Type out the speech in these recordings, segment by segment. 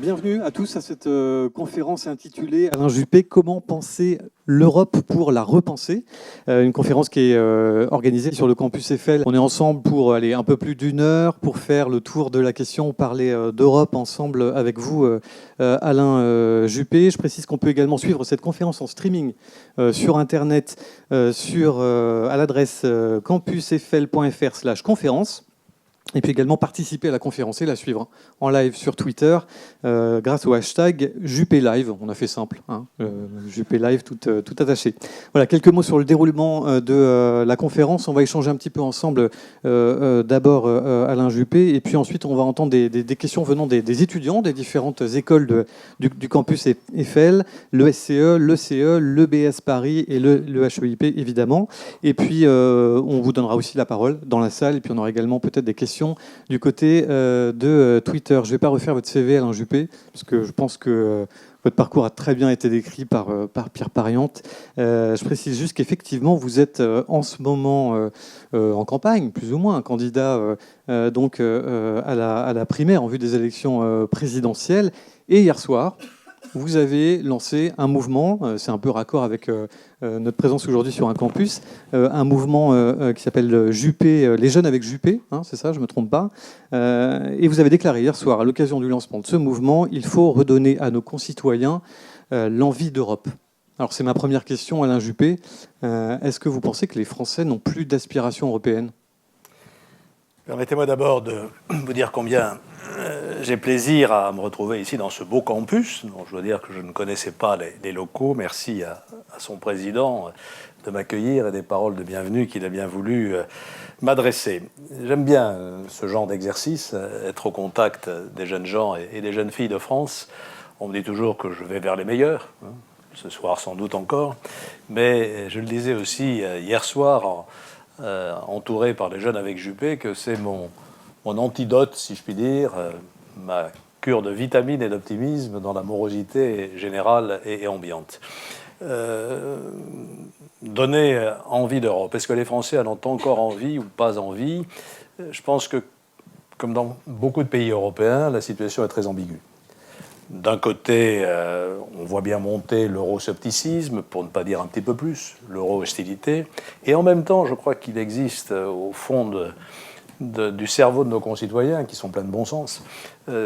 Bienvenue à tous à cette conférence intitulée Alain Juppé, comment penser l'Europe pour la repenser. Une conférence qui est organisée sur le campus Eiffel. On est ensemble pour aller un peu plus d'une heure pour faire le tour de la question, parler d'Europe ensemble avec vous, Alain Juppé. Je précise qu'on peut également suivre cette conférence en streaming sur Internet à l'adresse campuseiffel.fr/conférence. Et puis également participer à la conférence et la suivre en live sur Twitter grâce au hashtag JuppéLive. On a fait simple, JuppéLive tout attaché. Voilà, quelques mots sur le déroulement de la conférence. On va échanger un petit peu ensemble d'abord Alain Juppé et puis ensuite on va entendre des questions venant des étudiants des différentes écoles du campus Eiffel, le SCE, le CE, le BS Paris et le HEIP évidemment. Et puis on vous donnera aussi la parole dans la salle et puis on aura également peut-être des questions du côté de Twitter. Je ne vais pas refaire votre CV, Alain Juppé, parce que je pense que votre parcours a très bien été décrit par Pierre Pariante. Je précise juste qu'effectivement, vous êtes en ce moment en campagne, plus ou moins, un candidat à la primaire en vue des élections présidentielles. Et hier soir, vous avez lancé un mouvement, c'est un peu raccord avec notre présence aujourd'hui sur un campus, un mouvement qui s'appelle Juppé, les jeunes avec Juppé, c'est ça, je ne me trompe pas. Et vous avez déclaré hier soir, à l'occasion du lancement de ce mouvement, il faut redonner à nos concitoyens l'envie d'Europe. Alors c'est ma première question, Alain Juppé. Est-ce que vous pensez que les Français n'ont plus d'aspiration européenne ? Permettez-moi d'abord de vous dire combien j'ai plaisir à me retrouver ici dans ce beau campus, dont je dois dire que je ne connaissais pas les locaux. Merci à son président de m'accueillir et des paroles de bienvenue qu'il a bien voulu m'adresser. J'aime bien ce genre d'exercice, être au contact des jeunes gens et des jeunes filles de France. On me dit toujours que je vais vers les meilleurs, ce soir sans doute encore, mais je le disais aussi hier soir, entouré par les jeunes avec Juppé, que c'est mon antidote, si je puis dire, ma cure de vitamine et d'optimisme dans la morosité générale et ambiante. Donner envie d'Europe. Est-ce que les Français en ont encore envie ou pas envie ? Je pense que, comme dans beaucoup de pays européens, la situation est très ambiguë. D'un côté, on voit bien monter l'euroscepticisme, pour ne pas dire un petit peu plus, l'euro-hostilité. Et en même temps, je crois qu'il existe au fond du cerveau de nos concitoyens, qui sont pleins de bon sens,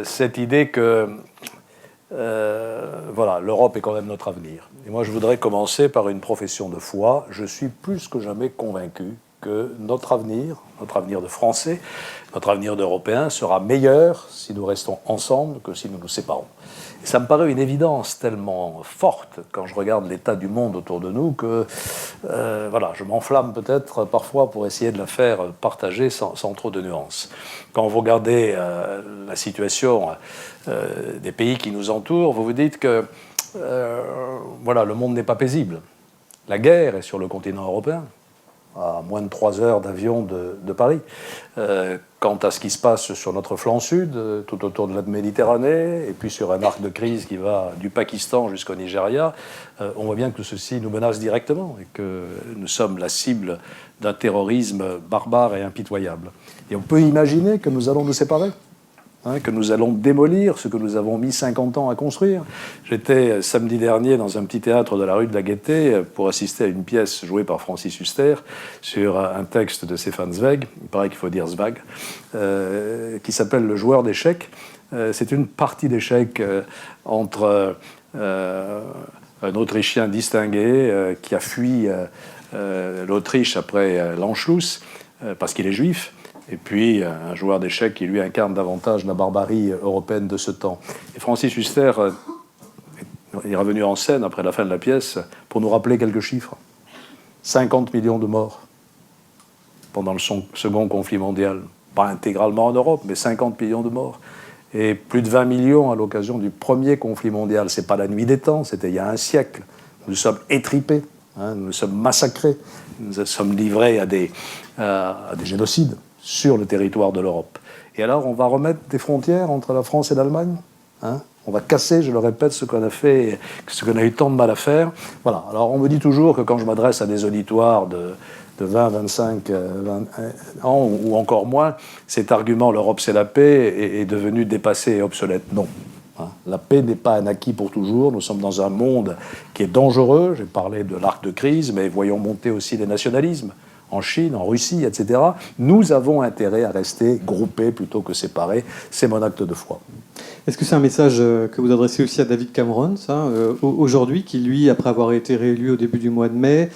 cette idée que l'Europe est quand même notre avenir. Et moi, je voudrais commencer par une profession de foi. Je suis plus que jamais convaincu que notre avenir de Français, notre avenir d'Européens sera meilleur si nous restons ensemble que si nous nous séparons. Et ça me paraît une évidence tellement forte quand je regarde l'état du monde autour de nous que je m'enflamme peut-être parfois pour essayer de la faire partager sans trop de nuances. Quand vous regardez la situation des pays qui nous entourent, vous vous dites que le monde n'est pas paisible. La guerre est sur le continent européen, à moins de 3 heures d'avion de Paris. Quant à ce qui se passe sur notre flanc sud, tout autour de la Méditerranée, et puis sur un arc de crise qui va du Pakistan jusqu'au Nigeria, on voit bien que ceci nous menace directement et que nous sommes la cible d'un terrorisme barbare et impitoyable. Et on peut imaginer que nous allons nous séparer, que nous allons démolir ce que nous avons mis 50 ans à construire. J'étais samedi dernier dans un petit théâtre de la rue de la Gaîté pour assister à une pièce jouée par Francis Huster sur un texte de Stefan Zweig, il paraît qu'il faut dire Zweig, qui s'appelle Le joueur d'échecs. C'est une partie d'échecs entre un Autrichien distingué qui a fui l'Autriche après l'Anschluss parce qu'il est juif, et puis un joueur d'échecs qui lui incarne davantage la barbarie européenne de ce temps. Et Francis Huster est revenu en scène après la fin de la pièce pour nous rappeler quelques chiffres. 50 millions de morts pendant le second conflit mondial. Pas intégralement en Europe, mais 50 millions de morts. Et plus de 20 millions à l'occasion du premier conflit mondial. C'est pas la nuit des temps, c'était il y a un siècle. Nous sommes étripés, nous sommes massacrés, nous sommes livrés à des génocides sur le territoire de l'Europe. Et alors, on va remettre des frontières entre la France et l'Allemagne, on va casser, je le répète, ce qu'on a eu tant de mal à faire. Voilà. Alors, on me dit toujours que quand je m'adresse à des auditoires 20, 25 ans ou encore moins, cet argument « l'Europe c'est la paix » est devenu dépassé et obsolète. Non. La paix n'est pas un acquis pour toujours. Nous sommes dans un monde qui est dangereux. J'ai parlé de l'arc de crise, mais voyons monter aussi les nationalismes en Chine, en Russie, etc. Nous avons intérêt à rester groupés plutôt que séparés. C'est mon acte de foi. Est-ce que c'est un message que vous adressez aussi à David Cameron, ça, aujourd'hui, qui, lui, après avoir été réélu au début du mois de mai,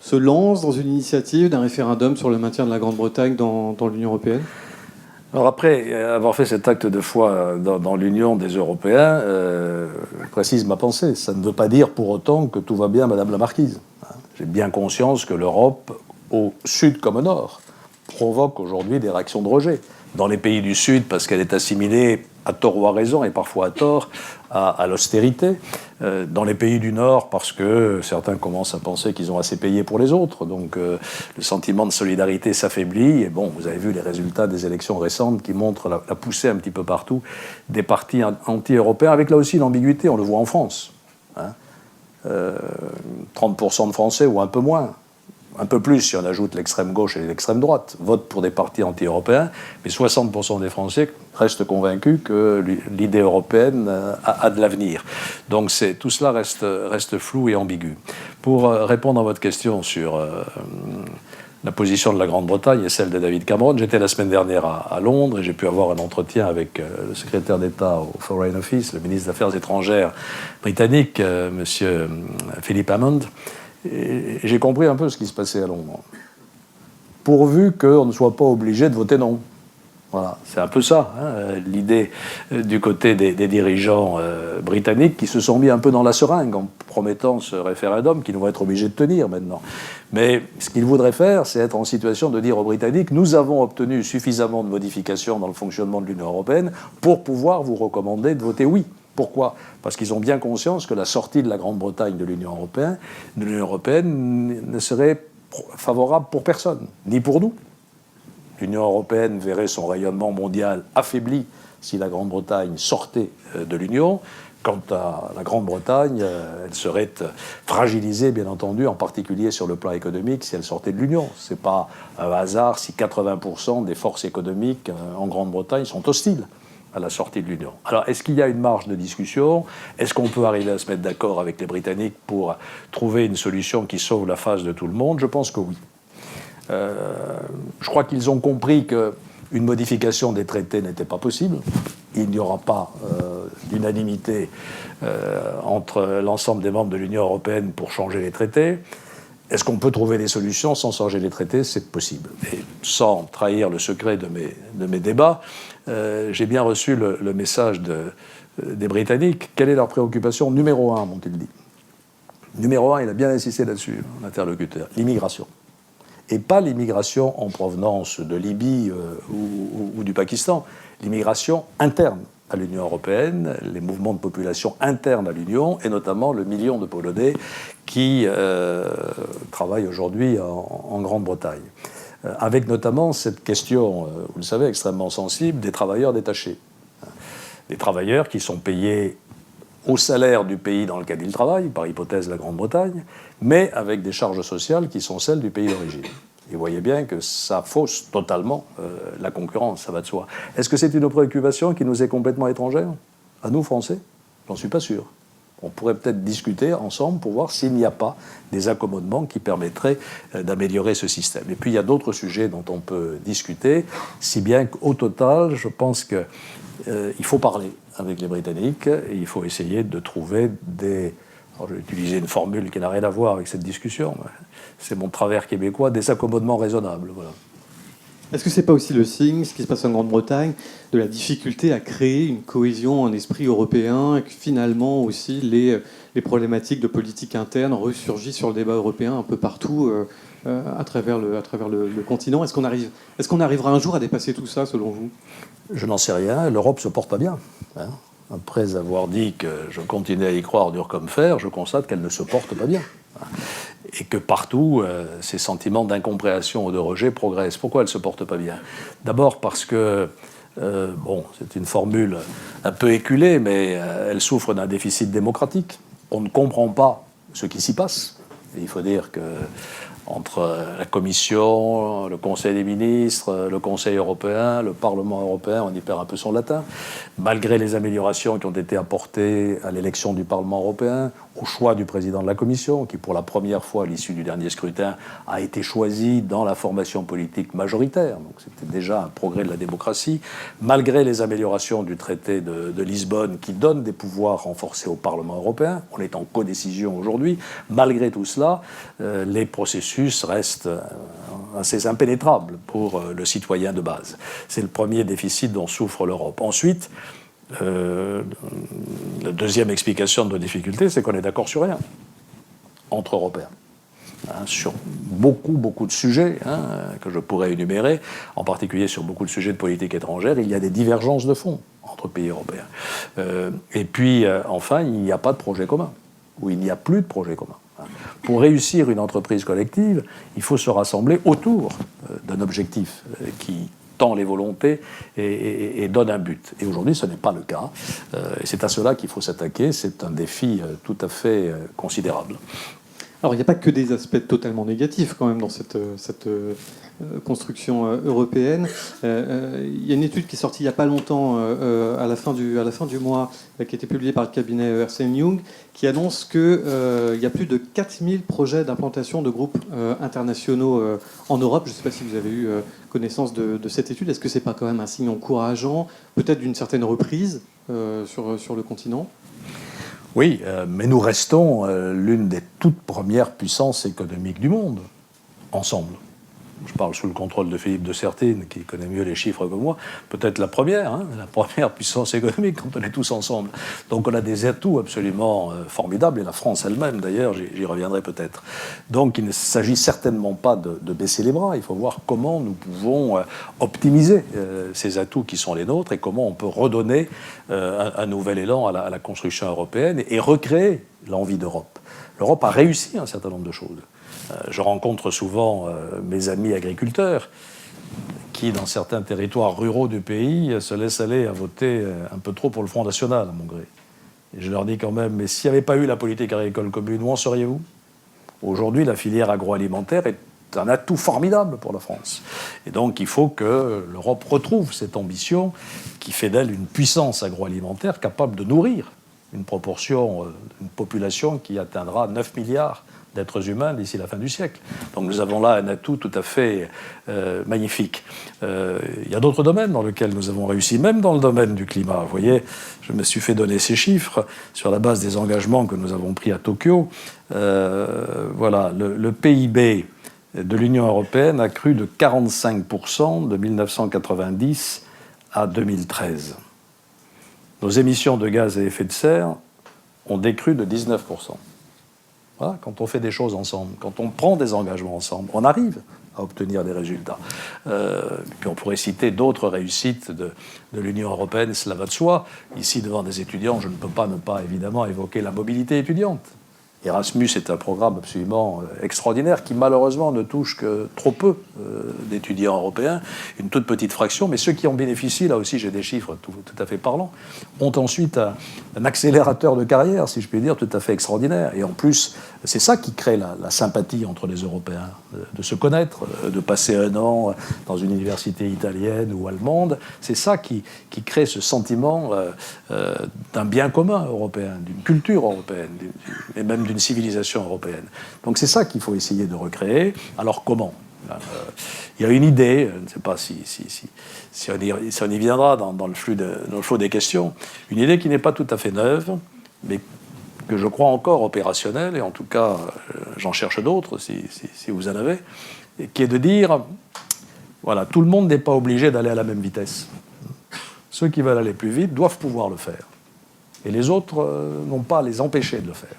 se lance dans une initiative d'un référendum sur le maintien de la Grande-Bretagne dans l'Union européenne ? Alors après avoir fait cet acte de foi dans l'Union des Européens, je précise ma pensée. Ça ne veut pas dire pour autant que tout va bien, Madame la Marquise. J'ai bien conscience que l'Europe, au sud comme au nord, provoque aujourd'hui des réactions de rejet. Dans les pays du Sud, parce qu'elle est assimilée, à tort ou à raison, et parfois à tort, à l'austérité. Dans les pays du Nord, parce que certains commencent à penser qu'ils ont assez payé pour les autres. Donc le sentiment de solidarité s'affaiblit. Et bon, vous avez vu les résultats des élections récentes qui montrent la poussée un petit peu partout des partis anti-européens, avec là aussi l'ambiguïté, on le voit en France. 30% de Français ou un peu moins. Un peu plus si on ajoute l'extrême gauche et l'extrême droite, votent pour des partis anti-européens, mais 60% des Français restent convaincus que l'idée européenne a de l'avenir. Donc tout cela reste flou et ambigu. Pour répondre à votre question sur la position de la Grande-Bretagne et celle de David Cameron, j'étais la semaine dernière à Londres et j'ai pu avoir un entretien avec le secrétaire d'État au Foreign Office, le ministre des Affaires étrangères britannique, M. Philip Hammond. Et j'ai compris un peu ce qui se passait à Londres. Pourvu qu'on ne soit pas obligé de voter non. Voilà, c'est un peu ça, l'idée du côté des dirigeants britanniques qui se sont mis un peu dans la seringue en promettant ce référendum qu'ils vont être obligés de tenir maintenant. Mais ce qu'ils voudraient faire, c'est être en situation de dire aux Britanniques « Nous avons obtenu suffisamment de modifications dans le fonctionnement de l'Union européenne pour pouvoir vous recommander de voter oui ». Pourquoi ? Parce qu'ils ont bien conscience que la sortie de la Grande-Bretagne de l'Union européenne ne serait favorable pour personne, ni pour nous. L'Union européenne verrait son rayonnement mondial affaibli si la Grande-Bretagne sortait de l'Union. Quant à la Grande-Bretagne, elle serait fragilisée, bien entendu, en particulier sur le plan économique, si elle sortait de l'Union. Ce n'est pas un hasard si 80% des forces économiques en Grande-Bretagne sont hostiles à la sortie de l'Union. Alors, est-ce qu'il y a une marge de discussion ? Est-ce qu'on peut arriver à se mettre d'accord avec les Britanniques pour trouver une solution qui sauve la face de tout le monde ? Je pense que oui. Je crois qu'ils ont compris qu'une modification des traités n'était pas possible. Il n'y aura pas d'unanimité entre l'ensemble des membres de l'Union européenne pour changer les traités. Est-ce qu'on peut trouver des solutions sans changer les traités ? C'est possible. Et sans trahir le secret de mes débats, j'ai bien reçu le message des Britanniques. Quelle est leur préoccupation numéro 1, m'ont-ils dit ? Numéro 1, il a bien insisté là-dessus, l'interlocuteur, l'immigration. Et pas l'immigration en provenance de Libye ou du Pakistan, l'immigration interne à l'Union européenne, les mouvements de population internes à l'Union, et notamment le million de Polonais qui travaillent aujourd'hui en Grande-Bretagne. Avec notamment cette question, vous le savez, extrêmement sensible, des travailleurs détachés. Des travailleurs qui sont payés au salaire du pays dans lequel ils travaillent, par hypothèse la Grande-Bretagne, mais avec des charges sociales qui sont celles du pays d'origine. Et vous voyez bien que ça fausse totalement la concurrence, ça va de soi. Est-ce que c'est une préoccupation qui nous est complètement étrangère ? À nous, Français ? J'en suis pas sûr. On pourrait peut-être discuter ensemble pour voir s'il n'y a pas des accommodements qui permettraient d'améliorer ce système. Et puis il y a d'autres sujets dont on peut discuter, si bien qu'au total, je pense qu'il faut parler avec les Britanniques et il faut essayer de trouver des... Alors, je vais utiliser une formule qui n'a rien à voir avec cette discussion, mais c'est mon travers québécois, des accommodements raisonnables. Voilà. Est-ce que ce n'est pas aussi le signe, ce qui se passe en Grande-Bretagne, de la difficulté à créer une cohésion en esprit européen et que finalement aussi les problématiques de politique interne ressurgissent sur le débat européen un peu partout à travers le continent ? Est-ce qu'on arrivera un jour à dépasser tout ça, selon vous ? Je n'en sais rien. L'Europe ne se porte pas bien. Après avoir dit que je continuais à y croire dur comme fer, je constate qu'elle ne se porte pas bien. Et que partout, ces sentiments d'incompréhension ou de rejet progressent. Pourquoi elle ne se porte pas bien ? D'abord parce que, c'est une formule un peu éculée, mais elle souffre d'un déficit démocratique. On ne comprend pas ce qui s'y passe. Et il faut dire que entre la Commission, le Conseil des ministres, le Conseil européen, le Parlement européen, on y perd un peu son latin, malgré les améliorations qui ont été apportées à l'élection du Parlement européen, au choix du président de la Commission, qui pour la première fois à l'issue du dernier scrutin a été choisi dans la formation politique majoritaire, donc c'était déjà un progrès de la démocratie, malgré les améliorations du traité de Lisbonne qui donne des pouvoirs renforcés au Parlement européen, on est en codécision aujourd'hui, malgré tout cela, les processus restent assez impénétrables pour le citoyen de base. C'est le premier déficit dont souffre l'Europe. Ensuite, la deuxième explication de nos difficultés, c'est qu'on est d'accord sur rien, entre Européens. Sur beaucoup de sujets que je pourrais énumérer, en particulier sur beaucoup de sujets de politique étrangère, il y a des divergences de fond entre pays européens. Et puis, enfin, il n'y a pas de projet commun, ou il n'y a plus de projet commun. Pour réussir une entreprise collective, il faut se rassembler autour d'un objectif qui tend les volontés et donne un but. Et aujourd'hui, ce n'est pas le cas. Et c'est à cela qu'il faut s'attaquer. C'est un défi tout à fait considérable. Alors, il n'y a pas que des aspects totalement négatifs quand même dans cette construction européenne. Il y a une étude qui est sortie il n'y a pas longtemps, à la fin du mois, qui a été publiée par le cabinet Ernst & Young, qui annonce qu'il y a plus de 4000 projets d'implantation de groupes internationaux en Europe. Je ne sais pas si vous avez eu connaissance de cette étude. Est-ce que ce n'est pas quand même un signe encourageant, peut-être d'une certaine reprise sur le continent ? Oui, mais nous restons l'une des toutes premières puissances économiques du monde, ensemble. Je parle sous le contrôle de Philippe de Sertine, qui connaît mieux les chiffres que moi, peut-être la première puissance économique quand on est tous ensemble. Donc on a des atouts absolument formidables, et la France elle-même d'ailleurs, j'y reviendrai peut-être. Donc il ne s'agit certainement pas de baisser les bras, il faut voir comment nous pouvons optimiser ces atouts qui sont les nôtres et comment on peut redonner un nouvel élan à la construction européenne et recréer l'envie d'Europe. L'Europe a réussi un certain nombre de choses. Je rencontre souvent mes amis agriculteurs qui, dans certains territoires ruraux du pays, se laissent aller à voter un peu trop pour le Front National, à mon gré. Et je leur dis quand même, mais s'il n'y avait pas eu la politique agricole commune, où en seriez-vous ? Aujourd'hui, la filière agroalimentaire est un atout formidable pour la France. Et donc, il faut que l'Europe retrouve cette ambition qui fait d'elle une puissance agroalimentaire capable de nourrir une proportion, une population qui atteindra 9 milliards d'êtres humains d'ici la fin du siècle. Donc nous avons là un atout tout à fait magnifique. Il y a d'autres domaines dans lesquels nous avons réussi, même dans le domaine du climat. Vous voyez, je me suis fait donner ces chiffres sur la base des engagements que nous avons pris à Tokyo. Voilà, le PIB de l'Union européenne a cru de 45% de 1990 à 2013. Nos émissions de gaz à effet de serre ont décru de 19%. Voilà, quand on fait des choses ensemble, quand on prend des engagements ensemble, on arrive à obtenir des résultats. Puis on pourrait citer d'autres réussites de l'Union européenne, cela va de soi. Ici, devant des étudiants, je ne peux pas ne pas évidemment évoquer la mobilité étudiante. Erasmus est un programme absolument extraordinaire qui malheureusement ne touche que trop peu d'étudiants européens, une toute petite fraction, mais ceux qui en bénéficient, là aussi j'ai des chiffres tout à fait parlants, ont ensuite un accélérateur de carrière, si je puis dire, tout à fait extraordinaire. Et en plus, c'est ça qui crée la sympathie entre les Européens, de se connaître, de passer un an dans une université italienne ou allemande. C'est ça qui crée ce sentiment d'un bien commun européen, d'une culture européenne, et même d'une civilisation européenne. Donc c'est ça qu'il faut essayer de recréer. Alors comment ? Il y a une idée, je ne sais pas si on y viendra dans le flux des questions, une idée qui n'est pas tout à fait neuve, mais que je crois encore opérationnelle, et en tout cas j'en cherche d'autres si vous en avez, qui est de dire, voilà, tout le monde n'est pas obligé d'aller à la même vitesse. Ceux qui veulent aller plus vite doivent pouvoir le faire. Et les autres n'ont pas à les empêcher de le faire.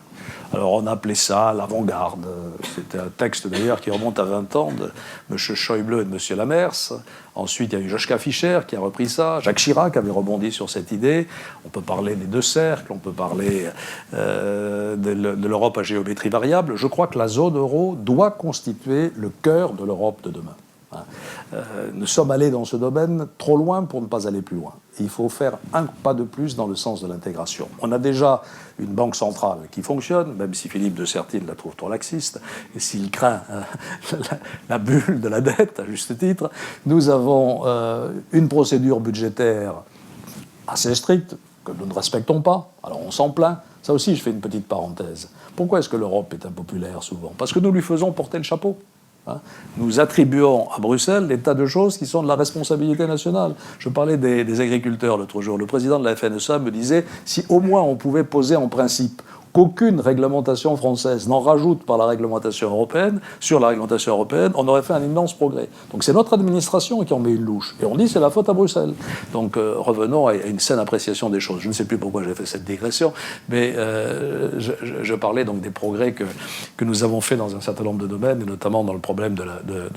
Alors on appelait ça l'avant-garde. C'était un texte d'ailleurs qui remonte à 20 ans de M. Schäuble et de M. Lamers. Ensuite il y a eu Joschka Fischer qui a repris ça. Jacques Chirac avait rebondi sur cette idée. On peut parler des deux cercles, on peut parler de l'Europe à géométrie variable. Je crois que la zone euro doit constituer le cœur de l'Europe de demain. Nous sommes allés dans ce domaine trop loin pour ne pas aller plus loin. Il faut faire un pas de plus dans le sens de l'intégration. On a déjà une banque centrale qui fonctionne, même si Philippe de Sertine la trouve trop laxiste, et s'il craint la bulle de la dette, à juste titre. Nous avons une procédure budgétaire assez stricte, que nous ne respectons pas. Alors on s'en plaint. Ça aussi, je fais une petite parenthèse. Pourquoi est-ce que l'Europe est impopulaire souvent? Parce que nous lui faisons porter le chapeau. Nous attribuons à Bruxelles des tas de choses qui sont de la responsabilité nationale. Je parlais des agriculteurs l'autre jour. Le président de la FNSEA me disait si au moins on pouvait poser en principe qu'aucune réglementation française n'en rajoute par la réglementation européenne, sur la réglementation européenne, on aurait fait un immense progrès. Donc c'est notre administration qui en met une louche. Et on dit c'est la faute à Bruxelles. Donc revenons à une saine appréciation des choses. Je ne sais plus pourquoi j'ai fait cette digression, mais je parlais donc des progrès que nous avons faits dans un certain nombre de domaines, et notamment dans le problème de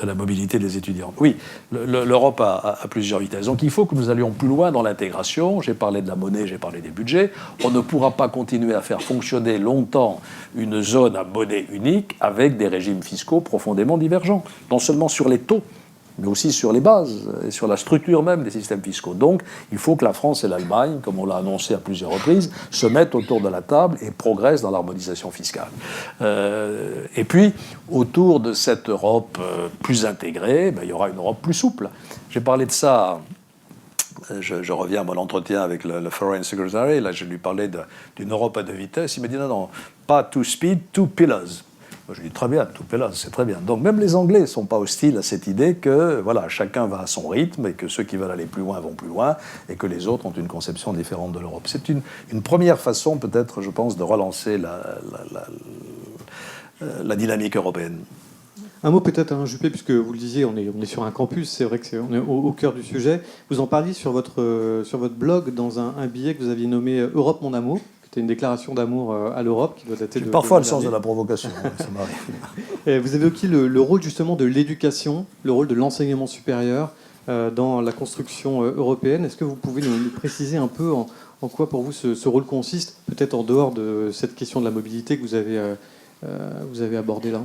la mobilité des étudiants. Oui, l'Europe a plusieurs vitesses. Donc il faut que nous allions plus loin dans l'intégration. J'ai parlé de la monnaie, j'ai parlé des budgets. On ne pourra pas continuer à faire fonctionner longtemps une zone à monnaie unique avec des régimes fiscaux profondément divergents, non seulement sur les taux, mais aussi sur les bases et sur la structure même des systèmes fiscaux. Donc, il faut que la France et l'Allemagne, comme on l'a annoncé à plusieurs reprises, se mettent autour de la table et progressent dans l'harmonisation fiscale. Et puis, autour de cette Europe plus intégrée, il y aura une Europe plus souple. J'ai parlé de ça. Je reviens à mon entretien avec le Foreign Secretary. Là, je lui parlais d'une Europe à deux vitesses. Il m'a dit non, pas two speed, two pillars. Moi, je lui dis très bien, two pillars, c'est très bien. Donc même les Anglais ne sont pas hostiles à cette idée que voilà, chacun va à son rythme et que ceux qui veulent aller plus loin vont plus loin et que les autres ont une conception différente de l'Europe. C'est une première façon, peut-être, je pense, de relancer la dynamique européenne. Un mot peut-être, Juppé, puisque vous le disiez, on est sur un campus, c'est vrai qu'on est au cœur du sujet. Vous en parliez sur votre blog dans un billet que vous aviez nommé « Europe, mon amour », qui était une déclaration d'amour à l'Europe, qui doit dater de... Parfois le sens de la provocation, ça m'arrive. Et vous évoquez le rôle justement de l'éducation, le rôle de l'enseignement supérieur dans la construction européenne. Est-ce que vous pouvez nous préciser un peu en quoi pour vous ce rôle consiste, peut-être en dehors de cette question de la mobilité que vous avez abordée là?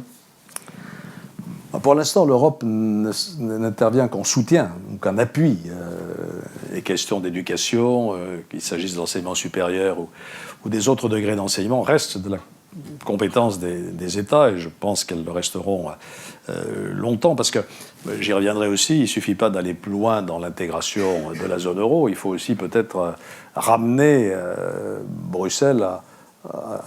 Pour l'instant, l'Europe n'intervient qu'en soutien, qu'en appui. Les questions d'éducation, qu'il s'agisse d'enseignement supérieur ou des autres degrés d'enseignement, restent de la compétence des États, et je pense qu'elles le resteront longtemps, parce que, j'y reviendrai aussi, il ne suffit pas d'aller plus loin dans l'intégration de la zone euro, il faut aussi peut-être ramener Bruxelles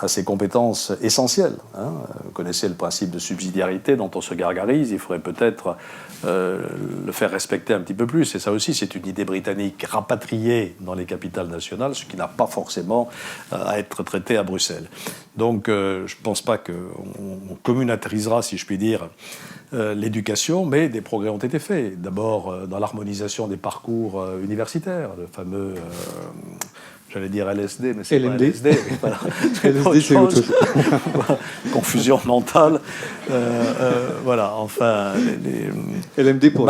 à ses compétences essentielles. Vous connaissez le principe de subsidiarité dont on se gargarise, il faudrait peut-être le faire respecter un petit peu plus. Et ça aussi, c'est une idée britannique rapatriée dans les capitales nationales, ce qui n'a pas forcément à être traité à Bruxelles. Donc, je ne pense pas qu'on communautarisera, si je puis dire, l'éducation, mais des progrès ont été faits. D'abord, dans l'harmonisation des parcours universitaires, le fameux... J'allais dire LSD, mais c'est LMD. pas LSD. Voilà. LSD, c'est autre chose. Confusion mentale. Voilà, enfin, les LMD pour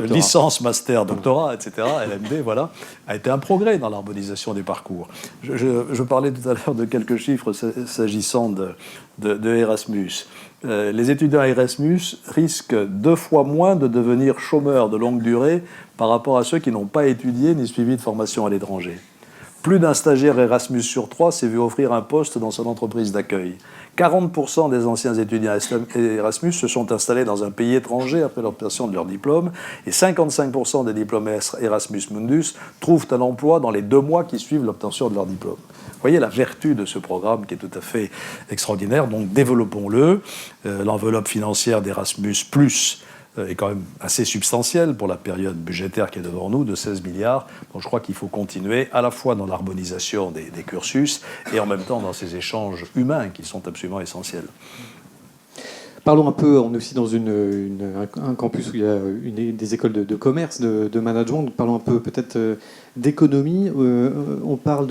licence, master, doctorat, etc. LMD, voilà, a été un progrès dans l'harmonisation des parcours. Je parlais tout à l'heure de quelques chiffres s'agissant de Erasmus. Les étudiants à Erasmus risquent 2 fois moins de devenir chômeurs de longue durée par rapport à ceux qui n'ont pas étudié ni suivi de formation à l'étranger. Plus d'un stagiaire Erasmus sur 3 s'est vu offrir un poste dans son entreprise d'accueil. 40% des anciens étudiants Erasmus se sont installés dans un pays étranger après l'obtention de leur diplôme, et 55% des diplômés Erasmus Mundus trouvent un emploi dans les 2 mois qui suivent l'obtention de leur diplôme. Vous voyez la vertu de ce programme qui est tout à fait extraordinaire, donc développons-le. L'enveloppe financière d'Erasmus+, est quand même assez substantielle pour la période budgétaire qui est devant nous, de 16 milliards. Donc je crois qu'il faut continuer à la fois dans l'harmonisation des cursus et en même temps dans ces échanges humains qui sont absolument essentiels. Parlons un peu, on est aussi dans un campus où il y a des écoles de commerce, de management. Parlons un peu peut-être d'économie. On parle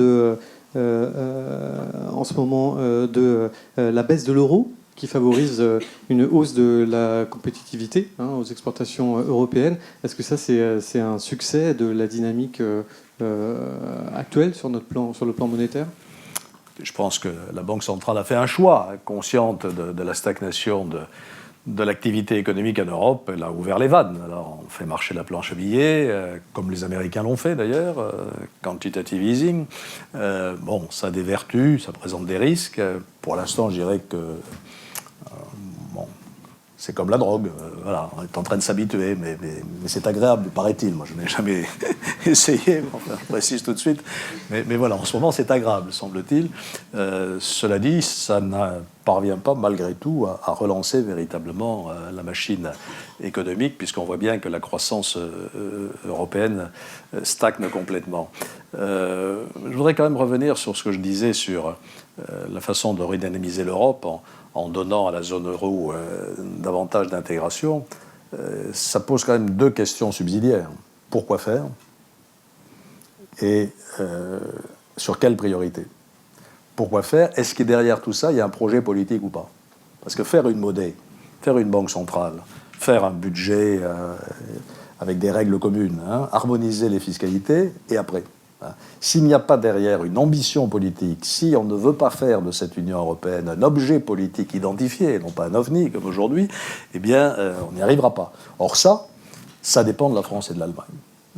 en ce moment de la baisse de l'euro, qui favorise une hausse de la compétitivité aux exportations européennes. Est-ce que ça, c'est un succès de la dynamique actuelle sur le plan monétaire ? Je pense que la Banque centrale a fait un choix, consciente de la stagnation de l'activité économique en Europe, elle a ouvert les vannes. Alors, on fait marcher la planche à billets, comme les Américains l'ont fait d'ailleurs, quantitative easing. Bon, ça a des vertus, ça présente des risques. Pour l'instant, je dirais que bon, c'est comme la drogue. Voilà, on est en train de s'habituer, mais c'est agréable, paraît-il. Moi, je n'ai jamais essayé, enfin, je précise tout de suite. Mais voilà, en ce moment, c'est agréable, semble-t-il. Cela dit, ça ne parvient pas, malgré tout, à relancer véritablement la machine économique, puisqu'on voit bien que la croissance européenne stagne complètement. Je voudrais quand même revenir sur ce que je disais sur la façon de redynamiser l'Europe en donnant à la zone euro davantage d'intégration. Ça pose quand même deux questions subsidiaires. Pourquoi faire ? Et sur quelle priorité ? Pourquoi faire ? Est-ce que derrière tout ça, il y a un projet politique ou pas ? Parce que faire une monnaie, faire une banque centrale, faire un budget avec des règles communes, harmoniser les fiscalités, et après, s'il n'y a pas derrière une ambition politique, si on ne veut pas faire de cette Union européenne un objet politique identifié, non pas un ovni comme aujourd'hui, eh bien, on n'y arrivera pas. Or ça dépend de la France et de l'Allemagne.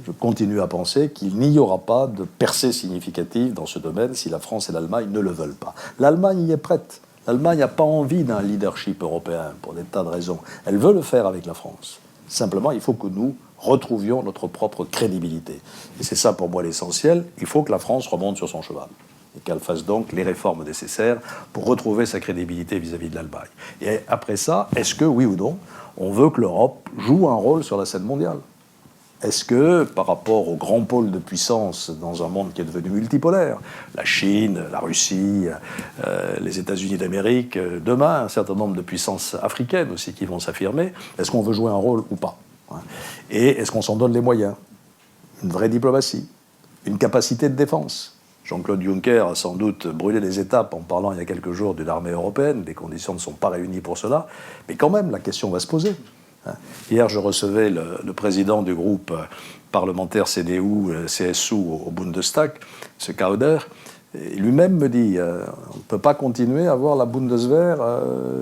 Je continue à penser qu'il n'y aura pas de percée significative dans ce domaine si la France et l'Allemagne ne le veulent pas. L'Allemagne y est prête. L'Allemagne n'a pas envie d'un leadership européen pour des tas de raisons. Elle veut le faire avec la France. Simplement, il faut que nous retrouvions notre propre crédibilité. Et c'est ça pour moi l'essentiel. Il faut que la France remonte sur son cheval et qu'elle fasse donc les réformes nécessaires pour retrouver sa crédibilité vis-à-vis de l'Allemagne. Et après ça, est-ce que, oui ou non, on veut que l'Europe joue un rôle sur la scène mondiale ? Est-ce que, par rapport aux grands pôles de puissance dans un monde qui est devenu multipolaire, la Chine, la Russie, les États-Unis d'Amérique, demain, un certain nombre de puissances africaines aussi qui vont s'affirmer, est-ce qu'on veut jouer un rôle ou pas ? Et est-ce qu'on s'en donne les moyens ? Une vraie diplomatie, une capacité de défense. Jean-Claude Juncker a sans doute brûlé les étapes en parlant il y a quelques jours d'une armée européenne. Les conditions ne sont pas réunies pour cela. Mais quand même, la question va se poser. Hier, je recevais le président du groupe parlementaire CDU-CSU au Bundestag, M. Kauder. Et lui-même me dit on ne peut pas continuer à voir la Bundeswehr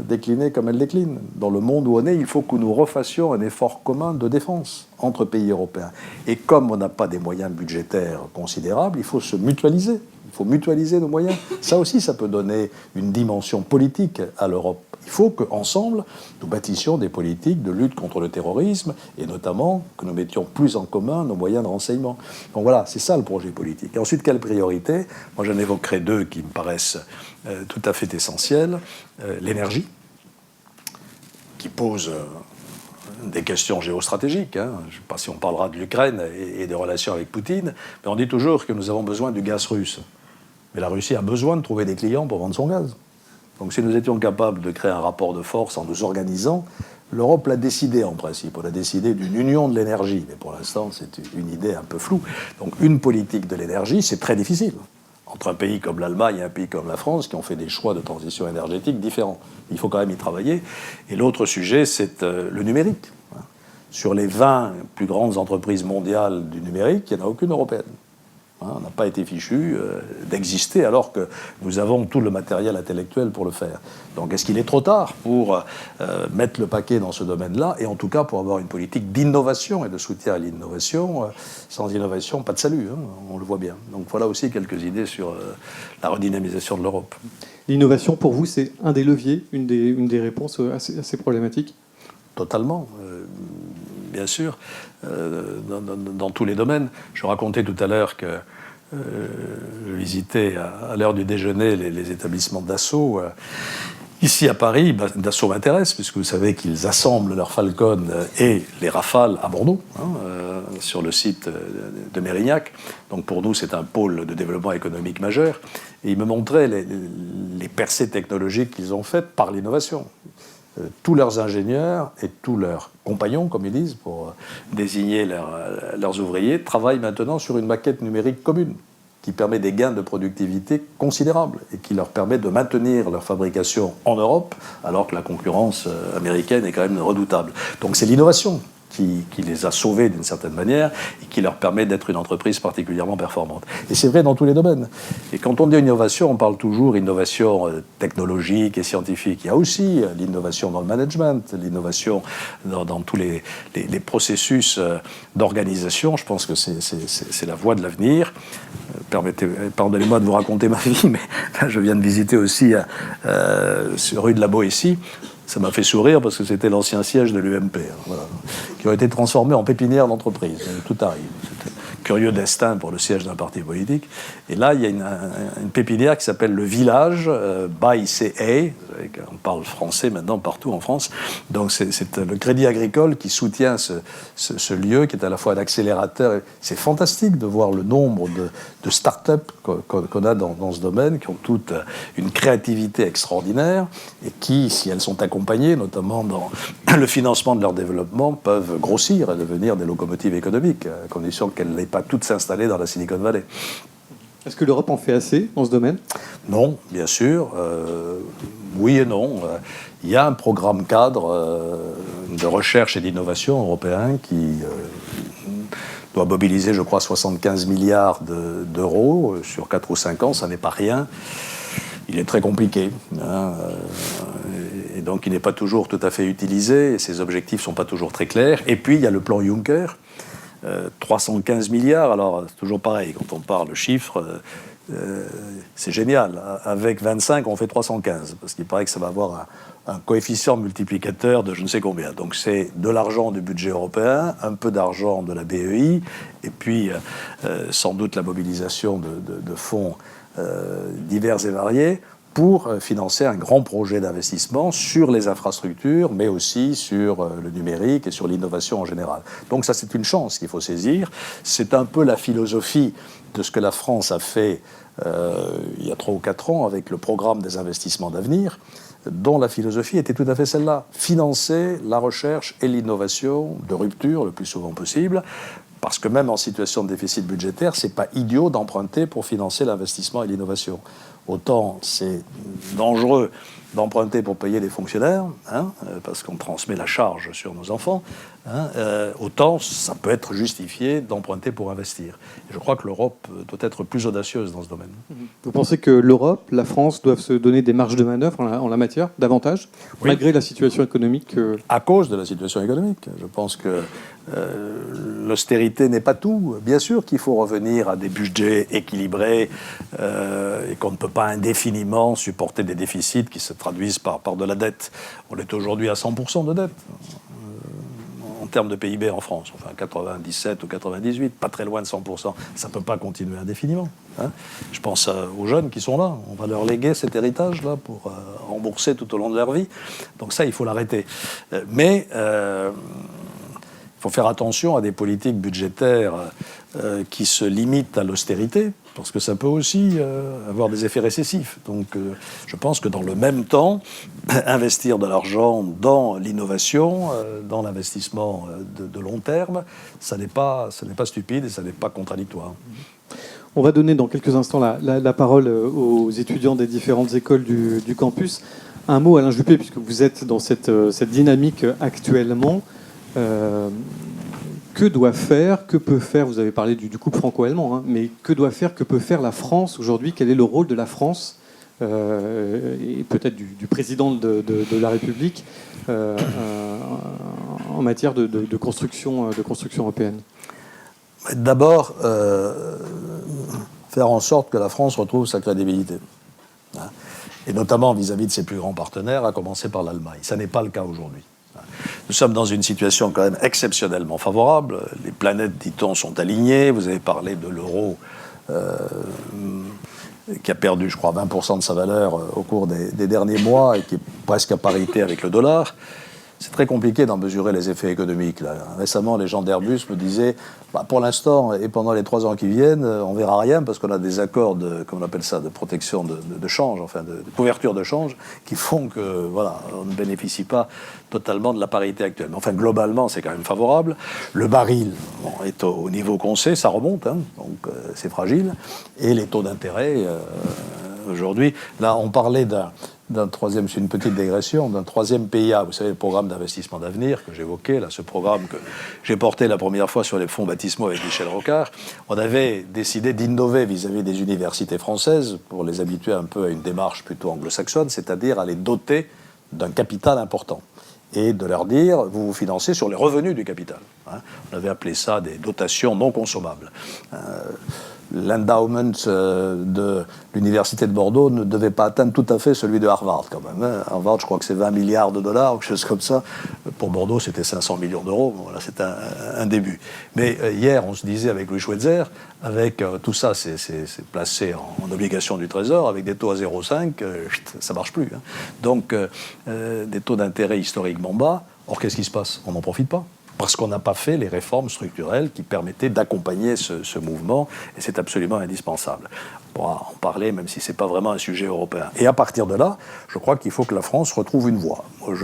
décliner comme elle décline. Dans le monde où on est, il faut que nous refassions un effort commun de défense entre pays européens. Et comme on n'a pas des moyens budgétaires considérables, il faut se mutualiser. Il faut mutualiser nos moyens. Ça aussi, ça peut donner une dimension politique à l'Europe. Il faut qu'ensemble, nous bâtissions des politiques de lutte contre le terrorisme et notamment que nous mettions plus en commun nos moyens de renseignement. Donc voilà, c'est ça le projet politique. Et ensuite, quelles priorités ? Moi, j'en évoquerai deux qui me paraissent tout à fait essentielles. L'énergie, qui pose des questions géostratégiques. Je ne sais pas si on parlera de l'Ukraine et des relations avec Poutine, mais on dit toujours que nous avons besoin du gaz russe. Mais la Russie a besoin de trouver des clients pour vendre son gaz. Donc si nous étions capables de créer un rapport de force en nous organisant, l'Europe l'a décidé en principe. On a décidé d'une union de l'énergie, mais pour l'instant c'est une idée un peu floue. Donc une politique de l'énergie, c'est très difficile. Entre un pays comme l'Allemagne et un pays comme la France qui ont fait des choix de transition énergétique différents. Il faut quand même y travailler. Et l'autre sujet, c'est le numérique. Sur les 20 plus grandes entreprises mondiales du numérique, il n'y en a aucune européenne. On n'a pas été fichu d'exister alors que nous avons tout le matériel intellectuel pour le faire. Donc est-ce qu'il est trop tard pour mettre le paquet dans ce domaine-là et en tout cas pour avoir une politique d'innovation et de soutien à l'innovation. Sans innovation, pas de salut, on le voit bien. Donc voilà aussi quelques idées sur la redynamisation de l'Europe. L'innovation, pour vous, c'est un des leviers, une des réponses à ces problématiques ? Totalement. Bien sûr, dans tous les domaines. Je racontais tout à l'heure que je visitais à l'heure du déjeuner les établissements Dassault. Ici à Paris, Dassault m'intéresse, puisque vous savez qu'ils assemblent leurs Falcon et les Rafales à Bordeaux, sur le site de Mérignac. Donc pour nous, c'est un pôle de développement économique majeur. Et ils me montraient les percées technologiques qu'ils ont faites par l'innovation. Tous leurs ingénieurs et tous leurs compagnons, comme ils disent, pour désigner leurs ouvriers, travaillent maintenant sur une maquette numérique commune qui permet des gains de productivité considérables et qui leur permet de maintenir leur fabrication en Europe alors que la concurrence américaine est quand même redoutable. Donc c'est l'innovation qui les a sauvés d'une certaine manière et qui leur permet d'être une entreprise particulièrement performante. Et c'est vrai dans tous les domaines. Et quand on dit innovation, on parle toujours innovation technologique et scientifique. Il y a aussi l'innovation dans le management, l'innovation dans tous les processus d'organisation. Je pense que c'est la voie de l'avenir. Pardonnez-moi de vous raconter ma vie, mais je viens de visiter aussi rue de la Boétie. Ça m'a fait sourire parce que c'était l'ancien siège de l'UMP, voilà, qui a été transformé en pépinière d'entreprise. Tout arrive. C'était un curieux destin pour le siège d'un parti politique. Et là, il y a une pépinière qui s'appelle le Village, by CA. On parle français maintenant partout en France. Donc c'est le Crédit Agricole qui soutient ce lieu, qui est à la fois un accélérateur. C'est fantastique de voir le nombre de start-up qu'on a dans ce domaine, qui ont toute une créativité extraordinaire et qui, si elles sont accompagnées, notamment dans le financement de leur développement, peuvent grossir et devenir des locomotives économiques, à condition qu'elles n'aient pas toutes s'installer dans la Silicon Valley. Est-ce que l'Europe en fait assez dans ce domaine ? Non, bien sûr. Oui et non. Il y a un programme cadre de recherche et d'innovation européen qui doit mobiliser, je crois, 75 milliards d'euros sur 4 ou 5 ans. Ça n'est pas rien. Il est très compliqué. Et donc, il n'est pas toujours tout à fait utilisé. Et ses objectifs ne sont pas toujours très clairs. Et puis, il y a le plan Juncker. 315 milliards, alors c'est toujours pareil, quand on parle chiffres, c'est génial. Avec 25, on fait 315, parce qu'il paraît que ça va avoir un coefficient multiplicateur de je ne sais combien. Donc c'est de l'argent du budget européen, un peu d'argent de la BEI, et puis sans doute la mobilisation de fonds divers et variés, pour financer un grand projet d'investissement sur les infrastructures, mais aussi sur le numérique et sur l'innovation en général. Donc ça, c'est une chance qu'il faut saisir. C'est un peu la philosophie de ce que la France a fait il y a 3 ou 4 ans avec le programme des investissements d'avenir, dont la philosophie était tout à fait celle-là. Financer la recherche et l'innovation de rupture le plus souvent possible, parce que même en situation de déficit budgétaire, c'est pas idiot d'emprunter pour financer l'investissement et l'innovation. Autant c'est dangereux d'emprunter pour payer des fonctionnaires, parce qu'on transmet la charge sur nos enfants, autant ça peut être justifié d'emprunter pour investir. Et je crois que l'Europe doit être plus audacieuse dans ce domaine. Vous pensez que l'Europe, la France doivent se donner des marges de manœuvre en la matière, davantage, oui, malgré la situation économique À cause de la situation économique. Je pense que l'austérité n'est pas tout. Bien sûr qu'il faut revenir à des budgets équilibrés et qu'on ne peut pas indéfiniment supporter des déficits qui se traduisent par de la dette. On est aujourd'hui à 100% de dette en termes de PIB en France. Enfin, 97 ou 98, pas très loin de 100%. Ça ne peut pas continuer indéfiniment. Je pense aux jeunes qui sont là. On va leur léguer cet héritage-là pour rembourser tout au long de leur vie. Donc ça, il faut l'arrêter. Mais il faut faire attention à des politiques budgétaires qui se limitent à l'austérité, parce que ça peut aussi avoir des effets récessifs. Donc je pense que dans le même temps, investir de l'argent dans l'innovation, dans l'investissement de long terme, ça n'est pas stupide et ça n'est pas contradictoire. On va donner dans quelques instants la parole aux étudiants des différentes écoles du campus. Un mot, Alain Juppé, puisque vous êtes dans cette dynamique actuellement. Que doit faire, que peut faire, vous avez parlé du couple franco-allemand, mais que doit faire, que peut faire la France aujourd'hui? Quel est le rôle de la France et peut-être du président de la République en matière de construction européenne? D'abord, faire en sorte que la France retrouve sa crédibilité. Et notamment vis-à-vis de ses plus grands partenaires, à commencer par l'Allemagne. Ça n'est pas le cas aujourd'hui. Nous sommes dans une situation quand même exceptionnellement favorable. Les planètes, dit-on, sont alignées. Vous avez parlé de l'euro qui a perdu, je crois, 20% de sa valeur au cours des derniers mois et qui est presque à parité avec le dollar. C'est très compliqué d'en mesurer les effets économiques. Là. Récemment, les gens d'Airbus me disaient pour l'instant et pendant les 3 ans qui viennent, on verra rien parce qu'on a des accords comment on appelle ça, de protection de change, enfin de couverture de change, qui font que on ne bénéficie pas totalement de la parité actuelle. Mais enfin, globalement, c'est quand même favorable. Le baril est au niveau qu'on sait, ça remonte, donc c'est fragile. Et les taux d'intérêt aujourd'hui. Là, on parlait d'un troisième, c'est une petite digression, d'un troisième PIA, vous savez, le programme d'investissement d'avenir que j'évoquais, là, ce programme que j'ai porté la première fois sur les fonds baptismaux avec Michel Rocard. On avait décidé d'innover vis-à-vis des universités françaises pour les habituer un peu à une démarche plutôt anglo-saxonne, c'est-à-dire à les doter d'un capital important et de leur dire, vous vous financez sur les revenus du capital. On avait appelé ça des dotations non consommables. L'endowment de l'université de Bordeaux ne devait pas atteindre tout à fait celui de Harvard quand même. Harvard, je crois que c'est 20 milliards de dollars, quelque chose comme ça. Pour Bordeaux, c'était 500 millions d'euros. Voilà, c'est un début. Mais hier, on se disait avec Louis Schweitzer, avec tout ça, c'est placé en obligation du Trésor, avec des taux à 0,5, ça marche plus. Donc, des taux d'intérêt historiquement bas. Or, qu'est-ce qui se passe? On n'en profite pas. Parce qu'on n'a pas fait les réformes structurelles qui permettaient d'accompagner ce mouvement, et c'est absolument indispensable. On pourra en parler, même si ce n'est pas vraiment un sujet européen. Et à partir de là, je crois qu'il faut que la France retrouve une voie. Moi,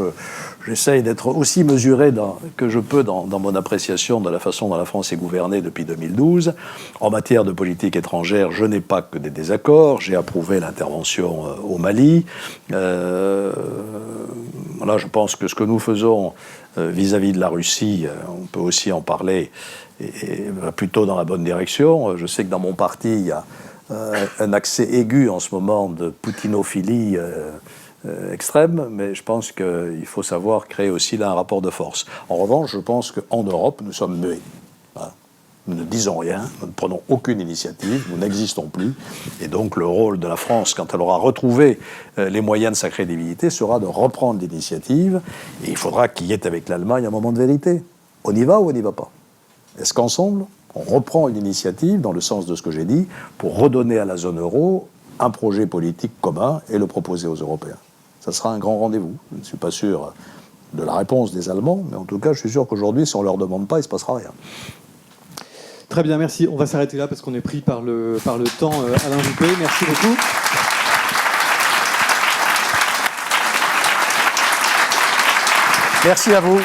j'essaye d'être aussi mesuré que je peux dans mon appréciation de la façon dont la France est gouvernée depuis 2012. En matière de politique étrangère, je n'ai pas que des désaccords. J'ai approuvé l'intervention au Mali. Voilà, je pense que ce que nous faisons vis-à-vis de la Russie, on peut aussi en parler, et plutôt dans la bonne direction. Je sais que dans mon parti, il y a un accès aigu en ce moment de poutinophilie extrême, mais je pense qu'il faut savoir créer aussi là un rapport de force. En revanche, je pense qu'en Europe, nous sommes muets. Nous ne disons rien, nous ne prenons aucune initiative, nous n'existons plus. Et donc le rôle de la France, quand elle aura retrouvé les moyens de sa crédibilité, sera de reprendre l'initiative. Et il faudra qu'il y ait avec l'Allemagne un moment de vérité. On y va ou on n'y va pas? Est-ce qu'ensemble, on reprend une initiative, dans le sens de ce que j'ai dit, pour redonner à la zone euro un projet politique commun et le proposer aux Européens? Ça sera un grand rendez-vous. Je ne suis pas sûr de la réponse des Allemands, mais en tout cas, je suis sûr qu'aujourd'hui, si on ne leur demande pas, il ne se passera rien. Très bien, merci. On va s'arrêter là parce qu'on est pris par le temps. Alain Juppé, merci beaucoup. Merci à vous.